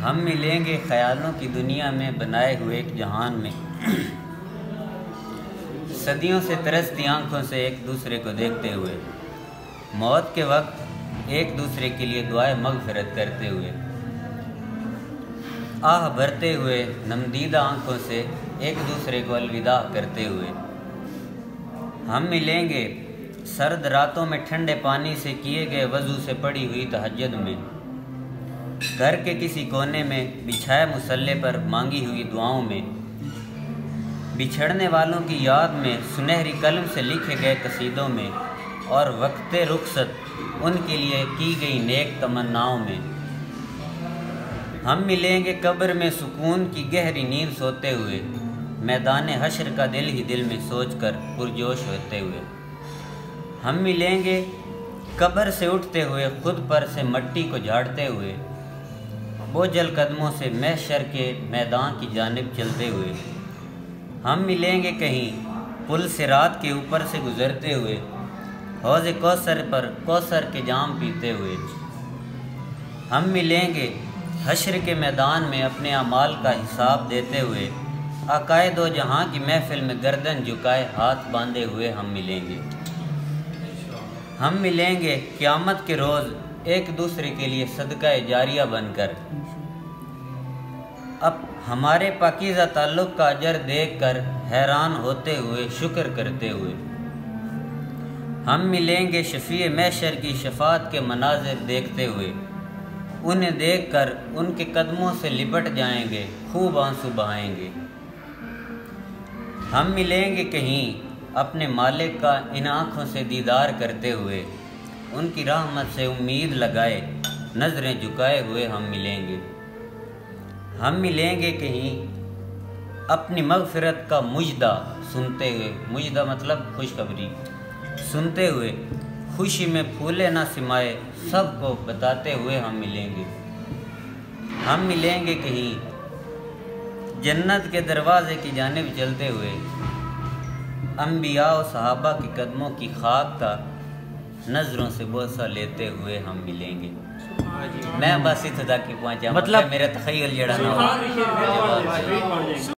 ہم ملیں گے خیالوں کی دنیا میں بنائے ہوئے ایک جہان میں، صدیوں سے ترستی آنکھوں سے ایک دوسرے کو دیکھتے ہوئے، موت کے وقت ایک دوسرے کے لیے دعائے مغفرت کرتے ہوئے، آہ بھرتے ہوئے نمدیدہ آنکھوں سے ایک دوسرے کو الوداع کرتے ہوئے۔ ہم ملیں گے سرد راتوں میں ٹھنڈے پانی سے کیے گئے وضو سے پڑی ہوئی تہجد میں، گھر کے کسی کونے میں بچھائے مصلے پر مانگی ہوئی دعاؤں میں، بچھڑنے والوں کی یاد میں سنہری قلم سے لکھے گئے قصیدوں میں، اور وقت رخصت ان کے لیے کی گئی نیک تمناؤں میں۔ ہم ملیں گے قبر میں سکون کی گہری نیند سوتے ہوئے، میدان حشر کا دل ہی دل میں سوچ کر پرجوش ہوتے ہوئے۔ ہم ملیں گے قبر سے اٹھتے ہوئے، خود پر سے مٹی کو جھاڑتے ہوئے، بوجھل قدموں سے محشر کے میدان کی جانب چلتے ہوئے۔ ہم ملیں گے کہیں پل صراط کے اوپر سے گزرتے ہوئے، حوض کوثر پر کوثر کے جام پیتے ہوئے۔ ہم ملیں گے حشر کے میدان میں اپنے اعمال کا حساب دیتے ہوئے، عقائد و جہاں کی محفل میں گردن جھکائے ہاتھ باندھے ہوئے ہم ملیں گے۔ ہم ملیں گے قیامت کے روز ایک دوسرے کے لیے صدقہ جاریہ بن کر، اب ہمارے پاکیزہ تعلق کا اجر دیکھ کر حیران ہوتے ہوئے، شکر کرتے ہوئے۔ ہم ملیں گے شفیع محشر کی شفاعت کے مناظر دیکھتے ہوئے، انہیں دیکھ کر ان کے قدموں سے لپٹ جائیں گے، خوب آنسو بہائیں گے۔ ہم ملیں گے کہیں اپنے مالک کا ان آنکھوں سے دیدار کرتے ہوئے، ان کی رحمت سے امید لگائے نظریں جھکائے ہوئے ہم ملیں گے۔ ہم ملیں گے کہیں اپنی مغفرت کا مجدہ سنتے ہوئے، مجدہ مطلب خوشخبری، سنتے ہوئے، خوشی میں پھولے نہ سمائے سب کو بتاتے ہوئے ہم ملیں گے۔ ہم ملیں گے کہیں جنت کے دروازے کی جانب چلتے ہوئے، انبیاء و صحابہ کے قدموں کی خاک کا نظروں سے بوسہ لیتے ہوئے ہم ملیں گے۔ میں بس اتنا تک پہنچا، مطلب میرا تخیل جڑا نہ ہو۔